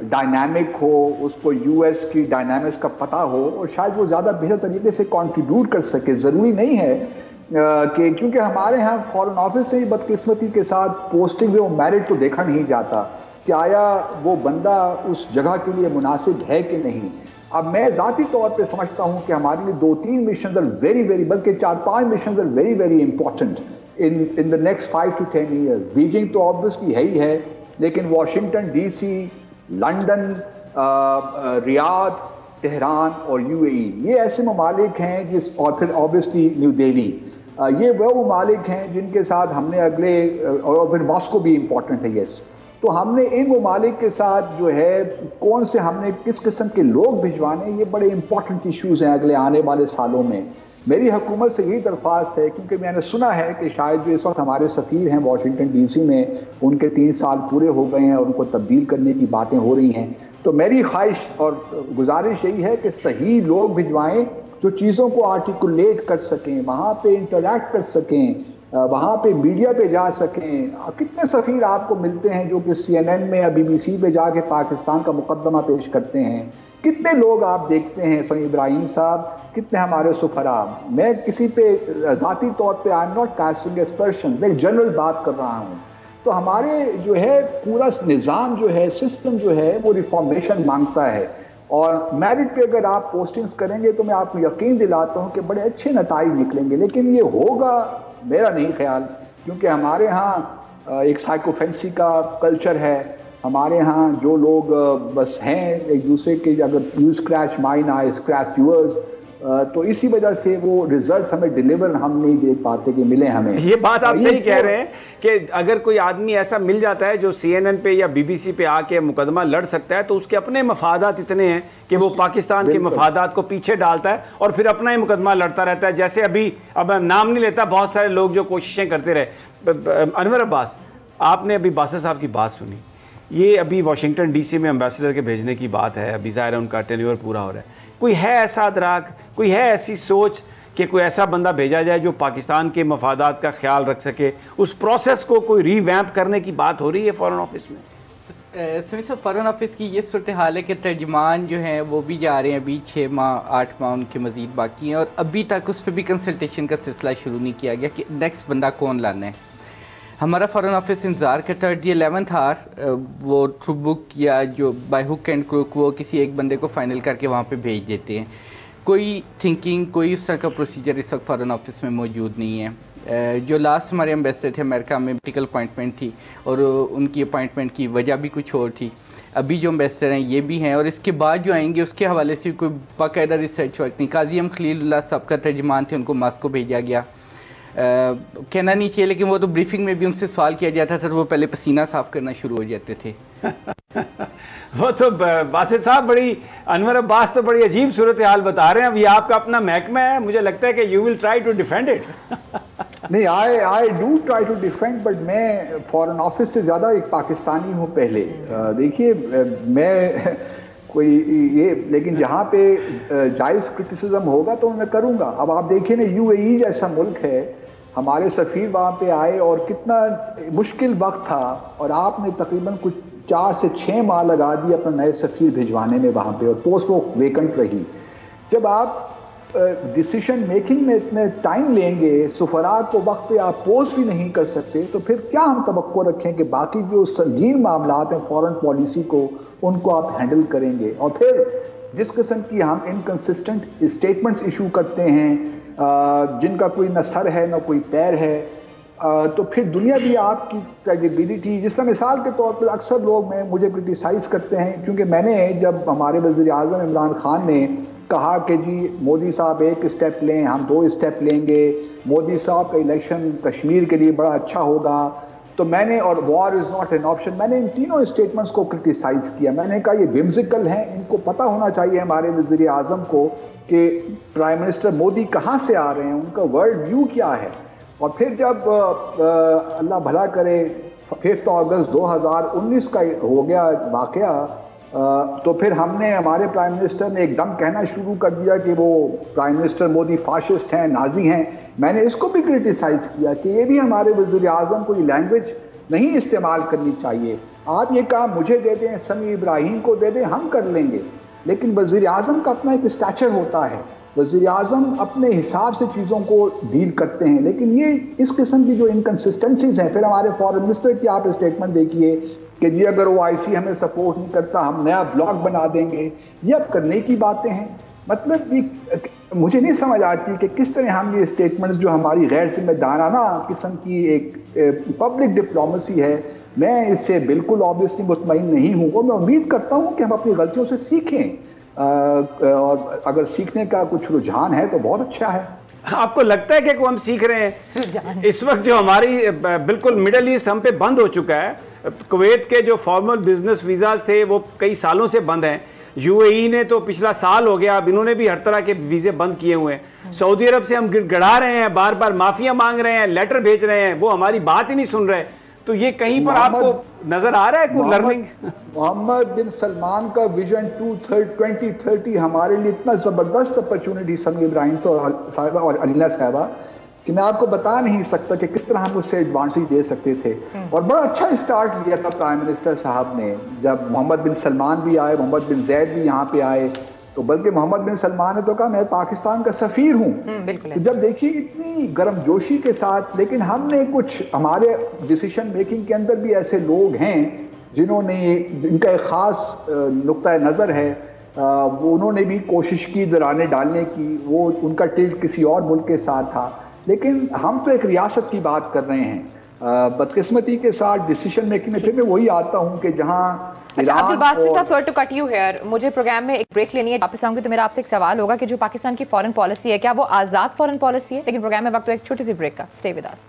ڈائنامک ہو, اس کو یو ایس کی ڈائنامکس کا پتہ ہو, اور شاید وہ زیادہ بہتر طریقے سے کنٹریبیوٹ کر سکے. ضروری نہیں ہے کہ کیونکہ ہمارے ہاں فارن آفس سے ہی بدقسمتی کے ساتھ پوسٹنگ میں وہ میرٹ تو دیکھا نہیں جاتا کہ آیا وہ بندہ اس جگہ کے لیے مناسب ہے کہ نہیں. اب میں ذاتی طور پہ سمجھتا ہوں کہ ہمارے لیے 2-3 مشنز are very بلکہ 4-5 missions are very important in the next 5 to 10 years. Beijing تو obviously ہے ہی ہے, لیکن واشنگٹن ڈی سی, لنڈن, ریاض, تہران اور UAE یہ ایسے ممالک ہیں اور پھر obviously نیو دہلی, یہ وہ ممالک ہیں جن کے ساتھ ہم نے اگلے, اور پھر ماسکو بھی امپورٹنٹ ہے. یس, تو ہم نے ان ممالک کے ساتھ جو ہے کون سے ہم نے کس قسم کے لوگ بھجوانے, یہ بڑے امپورٹنٹ ایشوز ہیں اگلے آنے والے سالوں میں. میری حکومت سے یہی درخواست ہے, کیونکہ میں نے سنا ہے کہ شاید جو اس وقت ہمارے سفیر ہیں واشنگٹن ڈی سی میں, ان کے 3 سال پورے ہو گئے ہیں اور ان کو تبدیل کرنے کی باتیں ہو رہی ہیں. تو میری خواہش اور گزارش یہی ہے کہ صحیح لوگ بھجوائیں جو چیزوں کو آرٹیکولیٹ کر سکیں, وہاں پہ انٹریکٹ کر سکیں, وہاں پہ میڈیا پہ جا سکیں. کتنے سفیر آپ کو ملتے ہیں جو کہ CNN میں یا BBC پہ جا کے پاکستان کا مقدمہ پیش کرتے ہیں, کتنے لوگ آپ دیکھتے ہیں سمی ابراہیم صاحب, کتنے ہمارے سفراء. میں کسی پہ ذاتی طور پہ آئی ایم ناٹ کاسٹنگ اسپرشن, میں جنرل بات کر رہا ہوں. تو ہمارے جو ہے پورا نظام جو ہے, سسٹم جو ہے وہ ریفارمیشن مانگتا ہے, اور میرٹ پہ اگر آپ پوسٹنگز کریں گے تو میں آپ کو یقین دلاتا ہوں کہ بڑے اچھے نتائج نکلیں گے. لیکن یہ ہوگا میرا نہیں خیال, کیونکہ ہمارے ہاں ایک سائیکو فینسی کا کلچر ہے. ہمارے ہاں جو لوگ بس ہیں ایک دوسرے کے, اگر you scratch mine I scratch yours, تو اسی وجہ سے وہ ریزلٹس ہمیں ڈیلیور ہم نہیں دیکھ پاتے کہ ملیں ہمیں. یہ بات آپ صحیح کہہ رہے ہیں کہ اگر کوئی آدمی ایسا مل جاتا ہے جو CNN پہ یا BBC پہ آ کے مقدمہ لڑ سکتا ہے, تو اس کے اپنے مفادات اتنے ہیں کہ وہ پاکستان کے مفادات کو پیچھے ڈالتا ہے اور پھر اپنا ہی مقدمہ لڑتا رہتا ہے. جیسے اب نام نہیں لیتا, بہت سارے لوگ جو کوششیں کرتے رہے. انور عباس, آپ نے ابھی باسط صاحب کی بات سنی, یہ ابھی واشنگٹن ڈی سی میں امبیسڈر کے بھیجنے کی بات ہے, ابھی ظاہر ہے ان کا ٹینیور پورا ہو رہا ہے. کوئی ہے ایسا ادراک, کوئی ہے ایسی سوچ کہ کوئی ایسا بندہ بھیجا جائے جو پاکستان کے مفادات کا خیال رکھ سکے؟ اس پروسیس کو کوئی ری ویمپ کرنے کی بات ہو رہی ہے فارن آفس میں؟ سمی صاحب, فارن آفس کی یہ صورتحال ہے کہ ترجمان جو ہیں وہ بھی جا رہے ہیں, ابھی 6 ماہ 8 ماہ ان کے مزید باقی ہیں, اور ابھی تک اس پہ بھی کنسلٹیشن کا سلسلہ شروع نہیں کیا گیا کہ نیکسٹ بندہ کون لانا ہے. ہمارا فارن آفس انتظار کرتا ہے دی 11th آور, وہ تھرو بک یا جو بائی ہک اینڈ کروک وہ کسی ایک بندے کو فائنل کر کے وہاں پہ بھیج دیتے ہیں. کوئی تھنکنگ, کوئی اس طرح کا پروسیجر اس وقت فارن آفس میں موجود نہیں ہے. جو لاسٹ ہمارے امبیسڈر تھے امریکہ میں, پولیٹیکل اپوائنٹمنٹ تھی, اور ان کی اپوائنٹمنٹ کی وجہ بھی کچھ اور تھی. ابھی جو امبیسڈر ہیں یہ بھی ہیں, اور اس کے بعد جو آئیں گے اس کے حوالے سے کوئی باقاعدہ ریسرچ ورک نہیں. قاضی احمد خلیل اللہ صاحب کا ترجمان تھے, ان کو ماسکو بھیجا گیا. کہنا نہیں چاہیے لیکن وہ تو بریفنگ میں بھی ان سے سوال کیا جاتا تھا تو وہ پہلے پسینہ صاف کرنا شروع ہو جاتے تھے. وہ تو باسط صاحب بڑی, انور عباس تو بڑی عجیب صورتحال بتا رہے ہیں. اب یہ آپ کا اپنا محکمہ ہے, مجھے لگتا ہے کہ you will try to defend it. نہیں, I do try to defend, but میں فارن آفس سے زیادہ ایک پاکستانی ہوں پہلے. دیکھیے میں کوئی یہ, لیکن جہاں پہ جائز کرٹیسزم ہوگا تو میں کروں گا. اب آپ دیکھیں نا, UAE جیسا ملک ہے, ہمارے سفیر وہاں پہ آئے اور کتنا مشکل وقت تھا, اور آپ نے تقریباً کچھ 4 سے 6 ماہ لگا دی اپنا نئے سفیر بھجوانے میں وہاں پہ, اور پوسٹ وہ ویکنٹ رہی. جب آپ ڈیسیشن میکنگ میں اتنے ٹائم لیں گے, سفراء کو وقت پہ آپ پوسٹ بھی نہیں کر سکتے, تو پھر کیا ہم توقع رکھیں کہ باقی جو سنگین معاملات ہیں فورن پالیسی کو, ان کو آپ ہینڈل کریں گے؟ اور پھر جس قسم کی ہم انکنسسٹنٹ اسٹیٹمنٹس ایشو کرتے ہیں جن کا کوئی نہ سر ہے نہ کوئی پیر ہے, تو پھر دنیا بھی آپ کی کریڈیبلٹی, جس طرح مثال کے طور پر اکثر لوگ مجھے کرٹیسائز کرتے ہیں, کیونکہ میں نے جب ہمارے وزیر اعظم عمران خان نے کہا کہ جی مودی صاحب 1 اسٹیپ لیں, ہم 2 اسٹیپ لیں گے, مودی صاحب کا الیکشن کشمیر کے لیے بڑا اچھا ہوگا, تو میں نے, اور وار از ناٹ این آپشن, میں نے ان تینوں اسٹیٹمنٹس کو کرٹیسائز کیا. میں نے کہا یہ ومزیکل ہیں, ان کو پتہ ہونا چاہیے ہمارے وزیر اعظم کو کہ پرائم منسٹر مودی کہاں سے آ رہے ہیں, ان کا ورلڈ ویو کیا ہے. اور پھر جب اللہ بھلا کرے 5 اگست 2019 کا ہو گیا واقعہ, تو پھر ہم نے, ہمارے پرائم منسٹر نے ایک دم کہنا شروع کر دیا کہ وہ پرائم منسٹر مودی فاشسٹ ہیں, نازی ہیں. میں نے اس کو بھی کرٹیسائز کیا کہ یہ بھی ہمارے وزیر اعظم کو یہ لینگویج نہیں استعمال کرنی چاہیے. آپ یہ کام مجھے دے دیں، سمیع ابراہیم کو دے دیں، ہم کر لیں گے، لیکن وزیر اعظم کا اپنا ایک اسٹیچر ہوتا ہے، وزیر اعظم اپنے حساب سے چیزوں کو ڈیل کرتے ہیں، لیکن یہ اس قسم کی جو انکنسسٹنسیز ہیں، پھر ہمارے فارن منسٹر کی آپ اسٹیٹمنٹ دیکھیے کہ جی اگر وہ IC ہمیں سپورٹ نہیں کرتا ہم نیا بلاک بنا دیں گے، یہ اب کرنے کی باتیں ہیں۔ مطلب مجھے نہیں سمجھ آتی کہ کس طرح ہم یہ اسٹیٹمنٹس جو ہماری غیر ذمہ دارانہ قسم کی ایک پبلک ڈپلومیسی ہے، میں اس سے بالکل آبویسلی مطمئن نہیں ہوں، اور میں امید کرتا ہوں کہ ہم اپنی غلطیوں سے سیکھیں، اور اگر سیکھنے کا کچھ رجحان ہے تو بہت اچھا ہے۔ آپ کو لگتا ہے کہ ہم سیکھ رہے ہیں؟ اس وقت جو ہماری بالکل مڈل ایسٹ ہم پہ بند ہو چکا ہے، کویت کے جو فارمل بزنس ویزاز تھے وہ کئی سالوں سے بند ہیں، UAE نے تو پچھلا سال ہو گیا، اب انہوں نے بھی ہر طرح کے ویزے بند کیے ہوئے ہیں، سعودی عرب سے ہم گڑا رہے ہیں، بار بار معافیاں مانگ رہے ہیں، لیٹر بھیج رہے ہیں، وہ ہماری بات ہی نہیں سن رہے، تو یہ کہیں پر آپ کو نظر آ رہا ہے کوئی لرننگ؟ محمد بن سلمان کا ویژن 2030 ہمارے لیے اتنا زبردست اپرچونٹی سمیع ابراہیم صاحبہ اور علینا صاحبہ کہ میں آپ کو بتا نہیں سکتا کہ کس طرح ہم اس سے ایڈوانٹیج دے سکتے تھے، اور بڑا اچھا اسٹارٹ لیا تھا پرائم منسٹر صاحب نے، جب محمد بن سلمان بھی آئے، محمد بن زید بھی یہاں پہ آئے، تو بلکہ محمد بن سلمان نے تو کہا میں پاکستان کا سفیر ہوں، تو جب دیکھیے اتنی گرم جوشی کے ساتھ، لیکن ہم نے کچھ ہمارے ڈیسیشن میکنگ کے اندر بھی ایسے لوگ ہیں جنہوں نے، جن کا ایک خاص نقطہ نظر ہے، وہ انہوں نے بھی کوشش کی درانے ڈالنے کی، وہ ان کا ٹلٹ کسی اور ملک کے ساتھ تھا، لیکن ہم تو ایک ریاست کی بات کر رہے ہیں۔ بدقسمتی کے ساتھ ڈیسیشن میکنگ میں پھر میں وہی آتا ہوں کہ جہاں عبدالباسط صاحب، sorry to cut you here, مجھے پروگرام میں ایک بریک لینی ہے، واپس آؤں گی تو میرا آپ سے ایک سوال ہوگا کہ جو پاکستان کی فارن پالیسی ہے کیا وہ آزاد فارن پالیسی ہے؟ لیکن پروگرام میں وقت تو ایک چھوٹی سی بریک کا، stay with us.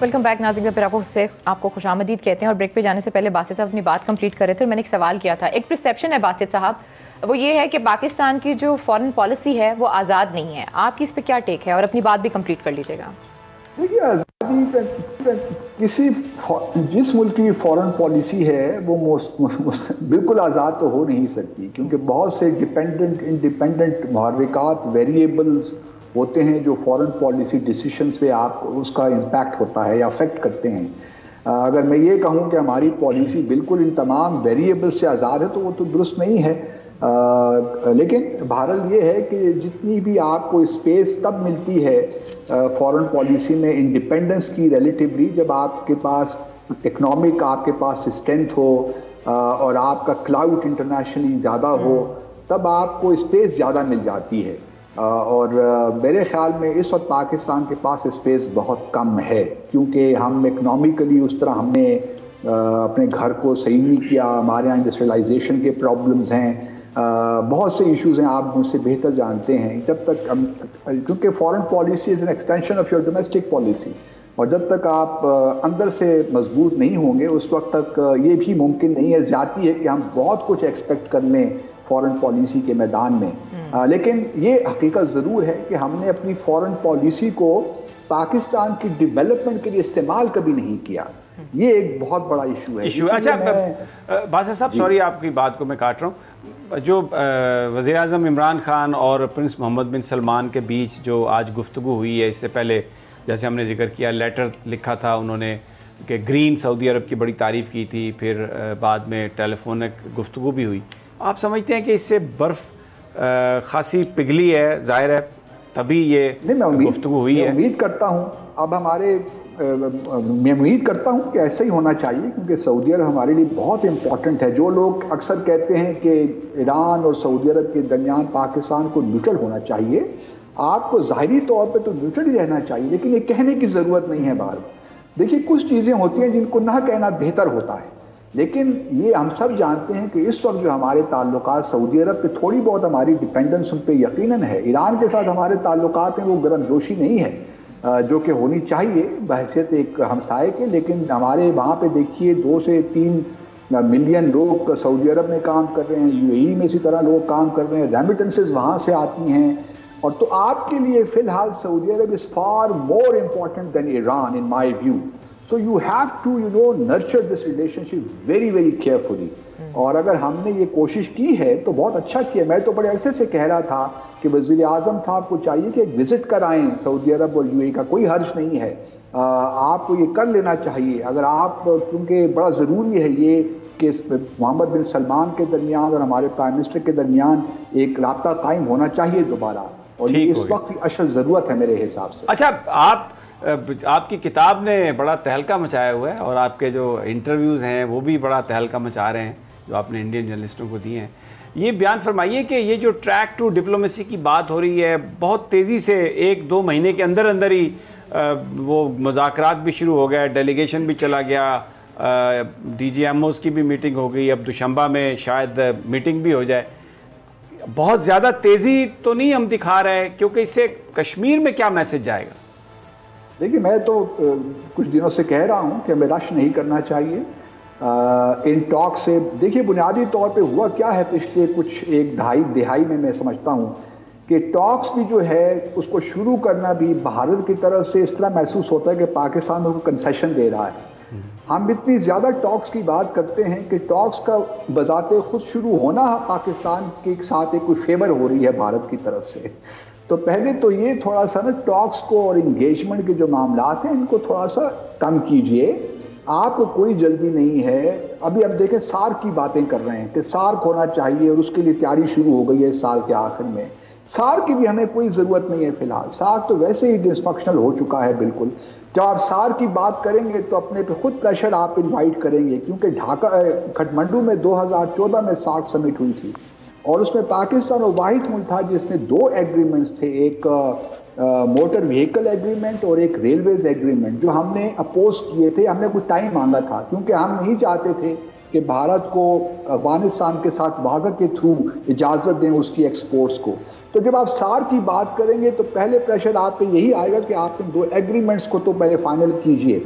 Welcome back ناظرین، پھر آپ کو خوش آمدید کہتے ہیں، اور بریک پہ جانے سے پہلے باسط صاحب اپنی بات کمپلیٹ کر رہے تھے، اور میں نے ایک سوال کیا تھا، ایک پرسیپشن ہے باسط صاحب، وہ یہ ہے کہ پاکستان کی جو فارن پالیسی ہے وہ آزاد نہیں ہے، آپ کی اس پہ کیا ٹیک ہے؟ اور اپنی بات بھی کمپلیٹ کر لیجیے گا۔ دیکھیے، آزادی کسی جس ملک کی فارن پالیسی ہے وہ بالکل آزاد تو ہو نہیں سکتی، کیونکہ بہت سے انڈیپینڈنٹ محرکات، ویریبلز ہوتے ہیں جو فارن پالیسی ڈیسیشنز پہ آپ اس کا امپیکٹ ہوتا ہے یا افیکٹ کرتے ہیں۔ اگر میں یہ کہوں کہ ہماری پالیسی بالکل ان تمام ویریبل سے آزاد ہے تو وہ تو درست نہیں ہے، لیکن بہرحال یہ ہے کہ جتنی بھی آپ کو اسپیس تب ملتی ہے فارن پالیسی میں انڈیپینڈنس کی ریلیٹیولی، جب آپ کے پاس اکنامک آپ کے پاس اسٹرینتھ ہو اور آپ کا کلاؤڈ انٹرنیشنلی زیادہ ہو، تب آپ کو اسپیس زیادہ مل جاتی ہے، اور میرے خیال میں اس وقت پاکستان کے پاس اسپیس بہت کم ہے، کیونکہ ہم اکنامکلی اس طرح ہم نے اپنے گھر کو صحیح نہیں کیا، ہمارے یہاں انڈسٹریلائزیشن کے پرابلمز ہیں، بہت سے ایشوز ہیں، آپ مجھ سے بہتر جانتے ہیں، جب تک کیونکہ foreign policy is an extension of your domestic policy, اور جب تک آپ اندر سے مضبوط نہیں ہوں گے اس وقت تک یہ بھی ممکن نہیں ہے، زیادتی ہے کہ ہم بہت کچھ ایکسپیکٹ کر لیں فارن پالیسی کے میدان میں، لیکن یہ حقیقت ضرور ہے کہ ہم نے اپنی فارن پالیسی کو پاکستان کی ڈیولپمنٹ کے لیے استعمال کبھی نہیں کیا، یہ ایک بہت بڑا ایشو ہے۔ اچھا باسط صاحب، سوری آپ کی بات کو میں کاٹ رہا ہوں، جو وزیر اعظم عمران خان اور پرنس محمد بن سلمان کے بیچ جو آج گفتگو ہوئی ہے، اس سے پہلے جیسے ہم نے ذکر کیا لیٹر لکھا تھا انہوں نے کہ گرین سعودی عرب کی بڑی تعریف کی تھی، پھر بعد میں ٹیلی فونک گفتگو بھی ہوئی، آپ سمجھتے ہیں کہ اس سے برف خاصی پگھلی ہے؟ ظاہر ہے تبھی یہ گفتگو ہوئی ہے۔ میں امید کرتا ہوں میں امید کرتا ہوں کہ ایسا ہی ہونا چاہیے، کیونکہ سعودی عرب ہمارے لیے بہت امپورٹنٹ ہے۔ جو لوگ اکثر کہتے ہیں کہ ایران اور سعودی عرب کے درمیان پاکستان کو نیوٹرل ہونا چاہیے، آپ کو ظاہری طور پہ تو نیوٹرل ہی رہنا چاہیے، لیکن یہ کہنے کی ضرورت نہیں ہے بار بار۔ دیکھیے، کچھ چیزیں ہوتی ہیں جن کو نہ کہنا بہتر ہوتا ہے، لیکن یہ ہم سب جانتے ہیں کہ اس وقت جو ہمارے تعلقات سعودی عرب پہ تھوڑی بہت ہماری ڈیپینڈنس ان پہ یقیناً ہے۔ ایران کے ساتھ ہمارے تعلقات ہیں وہ گرم جوشی نہیں ہے جو کہ ہونی چاہیے بحیثیت ایک ہمسائے کے، لیکن ہمارے وہاں پہ دیکھیے 2 سے 3 ملین لوگ سعودی عرب میں کام کر رہے ہیں، UAE میں اسی طرح لوگ کام کر رہے ہیں، ریمیٹنسز وہاں سے آتی ہیں، اور تو آپ کے لیے فی الحال Saudi Arab is far more important than Iran in my view. So you have to, nurture this relationship very, very carefully. اور اگر ہم نے یہ کوشش کی ہے تو بہت اچھا کیا. میں تو بڑے عرصے سے کہہ رہا تھا کہ وزیر اعظم صاحب کو چاہیے کہ ایک وزٹ کرائیں سعودی عرب اور UAE کا, کوئی حرج نہیں ہے, آپ کو یہ کر لینا چاہیے. اگر آپ, کیونکہ بڑا ضروری ہے یہ کہ محمد بن سلمان کے درمیان اور ہمارے پرائم منسٹر کے درمیان ایک رابطہ قائم ہونا چاہیے دوبارہ, اور یہ اس وقت اشد ضرورت ہے میرے حساب سے. اچھا, آپ کی کتاب نے بڑا تہلکہ مچایا ہوا ہے, اور آپ کے جو انٹرویوز ہیں وہ بھی بڑا تہلکہ مچا رہے ہیں جو آپ نے انڈین جرنلسٹوں کو دیے ہیں. یہ بیان فرمائیے کہ یہ جو ٹریک ٹو ڈپلومیسی کی بات ہو رہی ہے, بہت تیزی سے 1-2 مہینے کے اندر اندر ہی وہ مذاکرات بھی شروع ہو گئے, ڈیلیگیشن بھی چلا گیا, DGMOs کی بھی میٹنگ ہو گئی, اب دوشنبہ میں شاید میٹنگ بھی ہو جائے. بہت زیادہ تیزی تو نہیں ہم دکھا رہے, کیونکہ اس سے کشمیر میں کیا میسج جائے گا؟ دیکھیے, میں تو کچھ دنوں سے کہہ رہا ہوں کہ ہمیں رش نہیں کرنا چاہیے ان ٹاک سے. دیکھیے, بنیادی طور پہ ہوا کیا ہے پچھلے کچھ 1-2.5 دہائی میں سمجھتا ہوں کہ ٹاکس بھی جو ہے اس کو شروع کرنا بھی بھارت کی طرف سے اس طرح محسوس ہوتا ہے کہ پاکستان کو کنسیشن دے رہا ہے. ہم اتنی زیادہ ٹاکس کی بات کرتے ہیں کہ ٹاکس کا بذات خود شروع ہونا پاکستان کے ساتھ ایک کوئی فیور ہو رہی ہے بھارت کی طرف سے. تو پہلے تو یہ تھوڑا سا ٹاکس کو اور انگیجمنٹ کے جو معاملات ہیں ان کو تھوڑا سا کم کیجئے. آپ کو کوئی جلدی نہیں ہے. ابھی اب دیکھیں, سارک کی باتیں کر رہے ہیں کہ سارک ہونا چاہیے, اور اس کے لیے تیاری شروع ہو گئی ہے اس سال کے آخر میں. سارک کی بھی ہمیں کوئی ضرورت نہیں ہے فی الحال. سارک تو ویسے ہی ڈسفنکشنل ہو چکا ہے بالکل. جب آپ سارک کی بات کریں گے تو اپنے پہ خود پریشر آپ انوائٹ کریں گے, کیونکہ کھٹمنڈو میں 2014 میں سارک سمٹ ہوئی تھی, اور اس میں پاکستان وہ واحد ملک تھا جس نے 2 ایگریمنٹس تھے, ایک موٹر وہیکل ایگریمنٹ اور ایک ریلویز ایگریمنٹ, جو ہم نے اپوز کیے تھے. ہم نے کوئی ٹائم مانگا تھا کیونکہ ہم نہیں چاہتے تھے کہ بھارت کو افغانستان کے ساتھ واگا کے تھرو اجازت دیں اس کی ایکسپورٹس کو. تو جب آپ سارک کی بات کریں گے تو پہلے پریشر آپ پہ یہی آئے گا کہ آپ ان 2 ایگریمنٹس کو تو پہلے فائنل کیجئے.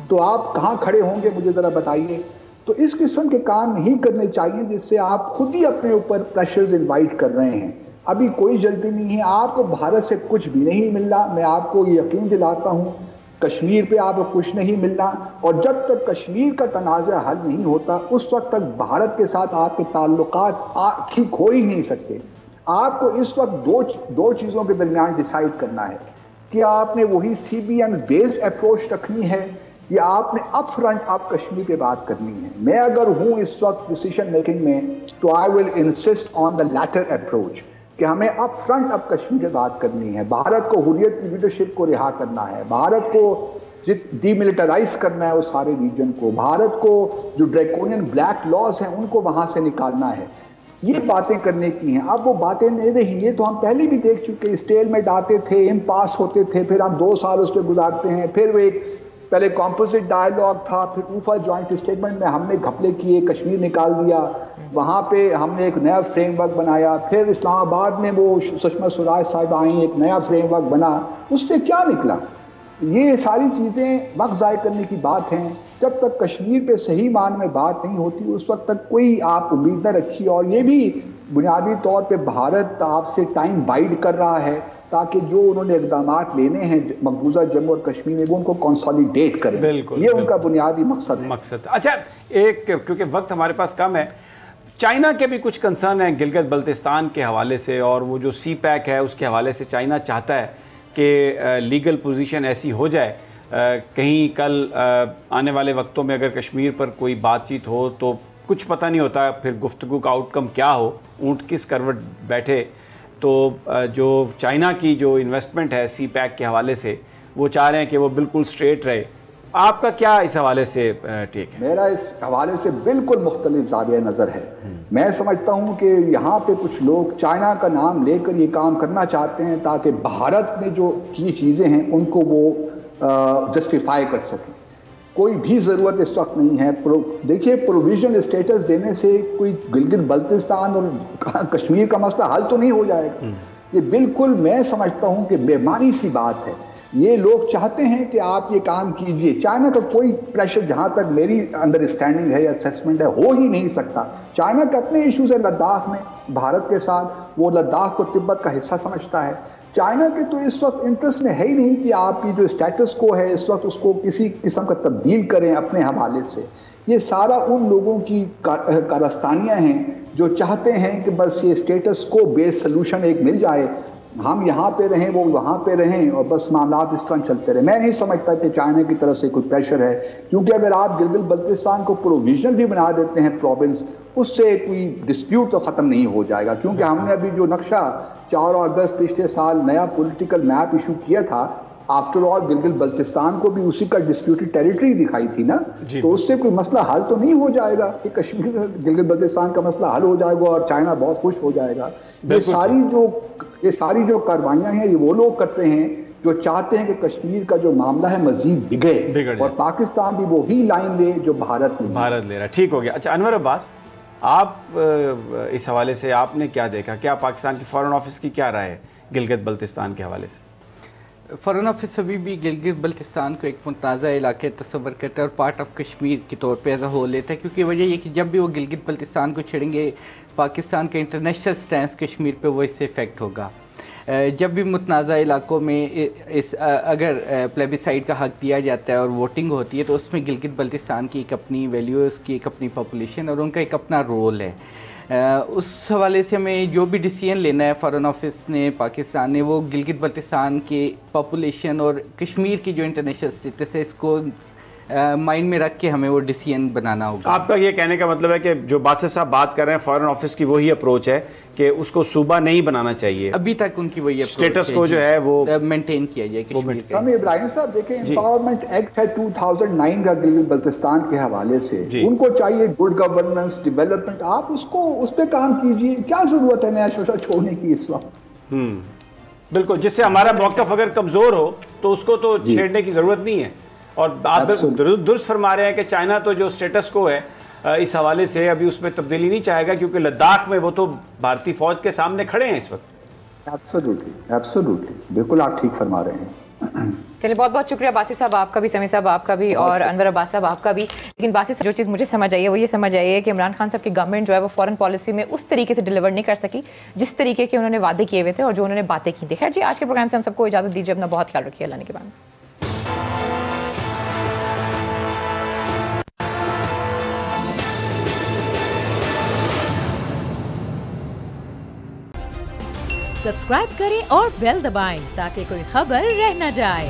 تو آپ کہاں کھڑے ہوں گے مجھے ذرا بتائیے. تو اس قسم کے کام نہیں کرنے چاہیے جس سے آپ خود ہی اپنے اوپر پریشرز انوائٹ کر رہے ہیں. ابھی کوئی جلدی نہیں ہے. آپ کو بھارت سے کچھ بھی نہیں ملنا, میں آپ کو یقین دلاتا ہوں. کشمیر پہ آپ کو کچھ نہیں ملنا, اور جب تک کشمیر کا تنازع حل نہیں ہوتا اس وقت تک بھارت کے ساتھ آپ کے تعلقات ٹھیک ہو ہی نہیں سکتے. آپ کو اس وقت دو چیزوں کے درمیان ڈیسائیڈ کرنا ہے کہ آپ نے وہی CBM بیسڈ اپروچ رکھنی ہے یا آپ نے اپ فرنٹ آپ کشمیر پہ بات کرنی ہے. میں اگر ہوں اس وقت ڈیسیشن میکنگ میں تو آئی ول انسسٹ آن دا لیٹر اپروچ, کہ ہمیں اپ فرنٹ اب کشمیر پہ بات کرنی ہے. بھارت کو حریت کی لیڈرشپ کو رہا کرنا ہے, بھارت کو ڈی ملٹرائز کرنا ہے اس سارے ریجن کو, بھارت کو جو ڈریکونین بلیک لاز ہیں ان کو وہاں سے نکالنا ہے. یہ باتیں کرنے کی ہیں. اب وہ باتیں نہیں رہی, یہ تو ہم پہلے بھی دیکھ چکے. اسٹیل میں آتے تھے, امپاس ہوتے تھے, پھر ہم 2 سال اس پہ گزارتے ہیں, پھر وہ ایک پہلے کمپوزٹ ڈائیلاگ تھا, پھر اوفا جوائنٹ اسٹیٹمنٹ میں ہم نے گھپلے کیے, کشمیر نکال دیا, وہاں پہ ہم نے ایک نیا فریم ورک بنایا, پھر اسلام آباد میں وہ سشما سوراج صاحب آئیں, ایک نیا فریم ورک بنا, اس سے کیا نکلا؟ یہ ساری چیزیں وقت ضائع کرنے کی بات ہیں. جب تک کشمیر پہ صحیح معنی میں بات نہیں ہوتی اس وقت تک کوئی آپ امید نہ رکھیے. اور یہ بھی بنیادی طور پہ بھارت آپ سے ٹائم بائڈ کر رہا ہے تاکہ جو انہوں نے اقدامات لینے ہیں مقبوضہ جموں اور کشمیر میں وہ ان کو کنسالیڈیٹ کریں. یہ ان کا بنیادی مقصد ہے. اچھا, ایک کیونکہ وقت ہمارے پاس کم ہے, چائنا کے بھی کچھ کنسرن ہیں گلگت بلتستان کے حوالے سے, اور وہ جو CPEC ہے اس کے حوالے سے چائنا چاہتا ہے کہ لیگل پوزیشن ایسی ہو جائے کہیں کل آنے والے وقتوں میں اگر کشمیر پر کوئی بات چیت ہو تو کچھ پتہ نہیں ہوتا پھر گفتگو کا آؤٹ کم کیا ہو, اونٹ کس کروٹ بیٹھے. تو جو چائنا کی جو انویسٹمنٹ ہے CPEC کے حوالے سے وہ چاہ رہے ہیں کہ وہ بالکل سٹریٹ رہے. آپ کا کیا اس حوالے سے ٹیک ہے؟ میرا اس حوالے سے بالکل مختلف زاویہ نظر ہے. میں سمجھتا ہوں کہ یہاں پہ کچھ لوگ چائنا کا نام لے کر یہ کام کرنا چاہتے ہیں تاکہ بھارت میں جو کی چیزیں ہیں ان کو وہ جسٹیفائی کر سکیں. کوئی بھی ضرورت اس وقت نہیں ہے. دیکھیے, پروویژنل اسٹیٹس دینے سے کوئی گلگت بلتستان اور کشمیر کا مسئلہ حل تو نہیں ہو جائے گا. یہ بالکل میں سمجھتا ہوں کہ بےمانی سی بات ہے. یہ لوگ چاہتے ہیں کہ آپ یہ کام کیجئے. چائنا کا کوئی پریشر جہاں تک میری انڈرسٹینڈنگ ہے یا اسیسمنٹ ہے ہو ہی نہیں سکتا. چائنا کے اپنے ایشوز ہیں لداخ میں بھارت کے ساتھ, وہ لداخ کو تبت کا حصہ سمجھتا ہے. چائنا کے تو اس وقت انٹرسٹ میں ہے ہی نہیں کہ آپ کی جو اسٹیٹس کو ہے اس وقت اس کو کسی قسم کا تبدیل کریں اپنے حوالے سے. یہ سارا ان لوگوں کی کارستانیاں ہیں جو چاہتے ہیں کہ بس یہ اسٹیٹس کو بیس سلوشن ایک مل جائے, ہم یہاں پہ رہیں وہ وہاں پہ رہیں اور بس معاملات اس طرح چلتے رہیں. میں نہیں سمجھتا کہ چائنا کی طرف سے کوئی پریشر ہے, کیونکہ اگر آپ گلگت بلتستان کو پروویژنل بھی بنا دیتے ہیں پروونس, اس سے کوئی ڈسپیوٹ تو ختم نہیں ہو جائے گا, کیونکہ ہم نے ابھی جو نقشہ 4 اگست پچھلے سال نیا پولیٹیکل میپ ایشو کیا تھا, آفٹر آل گلگت بلتستان کو بھی اسی کا ڈسپیوٹڈ ٹیریٹری دکھائی تھی نا, تو اس سے کوئی مسئلہ حل تو نہیں ہو جائے گا کہ کشمیر گلگت بلتستان کا مسئلہ حل ہو جائے گا اور چائنا بہت خوش ہو جائے گا. یہ ساری جو کاروائیاں ہیں یہ وہ لوگ کرتے ہیں جو چاہتے ہیں کہ کشمیر کا جو معاملہ ہے مزید بگڑے اور پاکستان بھی وہی لائن لے جو بھارت لے رہا. ٹھیک ہو گیا. اچھا انور عباس, آپ اس حوالے سے آپ نے کیا دیکھا, کیا پاکستان کی فارن آفس کی کیا رائے ہے گلگت بلتستان کے حوالے سے؟ فارن آفس ابھی بھی گلگت بلتستان کو ایک متنازع علاقے تصور کرتا ہے اور پارٹ آف کشمیر کے طور پہ ایز اے ہول لیتا ہے, کیونکہ وجہ یہ کہ جب بھی وہ گلگت بلتستان کو چھیڑیں گے پاکستان کا انٹرنیشنل سٹینس کشمیر پہ وہ اس سے افیکٹ ہوگا. جب بھی متنازع علاقوں میں اگر پلیبیسائڈ کا حق دیا جاتا ہے اور ووٹنگ ہوتی ہے تو اس میں گلگت بلتستان کی ایک اپنی ویلیو ہے, اس کی ایک اپنی پاپولیشن اور ان کا ایک اپنا رول ہے. اس حوالے سے ہمیں جو بھی ڈیسیژن لینا ہے فارن آفس نے, پاکستان نے, وہ گلگت بلتستان کی پاپولیشن اور کشمیر کی جو انٹرنیشنل اسٹیٹس ہے اس کو مائنڈ میں رکھ کے ہمیں وہ ڈیسیژن بنانا ہوگا. آپ کا یہ کہنے کا مطلب ہے کہ جو باسط صاحب بات کر رہے ہیں فارن آفس کی وہی اپروچ ہے کہ اس کو صوبہ نہیں بنانا چاہیے, ابھی تک ان کی وہی اسٹیٹس کو جو ہے وہ مینٹین کیا جائے. ابراہیم صاحب دیکھیں, امپاورمنٹ ایکٹ ہے 2009 کا گلگت بلتستان کے حوالے سے, ان کو چاہیے گڈ گورننس, ڈیولپمنٹ, آپ اس پہ کام کیجئے. کیا ضرورت ہے نیا شوشہ چھوڑنے کی اس وقت؟ بالکل, جس سے ہمارا موقف اگر کمزور ہو تو اس کو تو چھیڑنے کی ضرورت نہیں ہے. اور آپ درست فرما رہے ہیں کہ چائنا تو جو اسٹیٹس کو ہے اس حوالے سے ابھی اس میں تبدیلی نہیں چاہے گا, کیونکہ لداخ میں وہ تو بھارتی فوج کے سامنے کھڑے ہیں اس وقت. ایبسولوٹلی, بالکل آپ ٹھیک فرما رہے ہیں. چلیے بہت بہت شکریہ باسی صاحب آپ کا بھی, سمیع صاحب آپ کا بھی, اور انور عباس صاحب آپ کا بھی. لیکن باسی صاحب جو چیز مجھے سمجھ آئی ہے وہ یہ سمجھ آئی ہے کہ عمران خان صاحب کی گورنمنٹ جو ہے وہ فارن پالیسی میں اس طریقے سے ڈیلیور نہیں کر سکی جس طریقے کے انہوں نے وعدے کیے ہوئے تھے اور جو انہوں نے باتیں کی تھی. خیر جی, آج کے پروگرام سے ہم سب کو اجازت دیجیے, اپنا بہت خیال رکھیے, اللہ نے کے بعد. سبسکرائب کریں اور بیل دبائیں تاکہ کوئی خبر رہ نہ جائے.